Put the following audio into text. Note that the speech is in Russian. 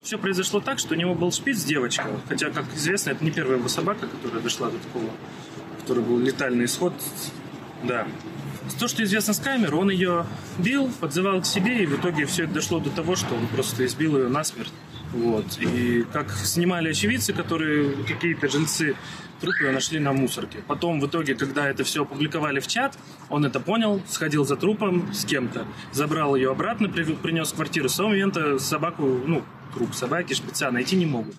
Все произошло так, что у него был шпиц, девочка. Хотя, как известно, это не первая его собака, которая дошла до такого, который был летальный исход. Да. То, что известно с камер, он ее бил, подзывал к себе, и в итоге все это дошло до того, что он просто избил ее насмерть. Вот. И как снимали очевидцы, которые какие-то жильцы, труп ее нашли на мусорке. Потом, в итоге, когда это все опубликовали в чат, он это понял, сходил за трупом с кем-то, забрал ее обратно, принес в квартиру. С того момента собаку, труп собаки, шпица найти не могут.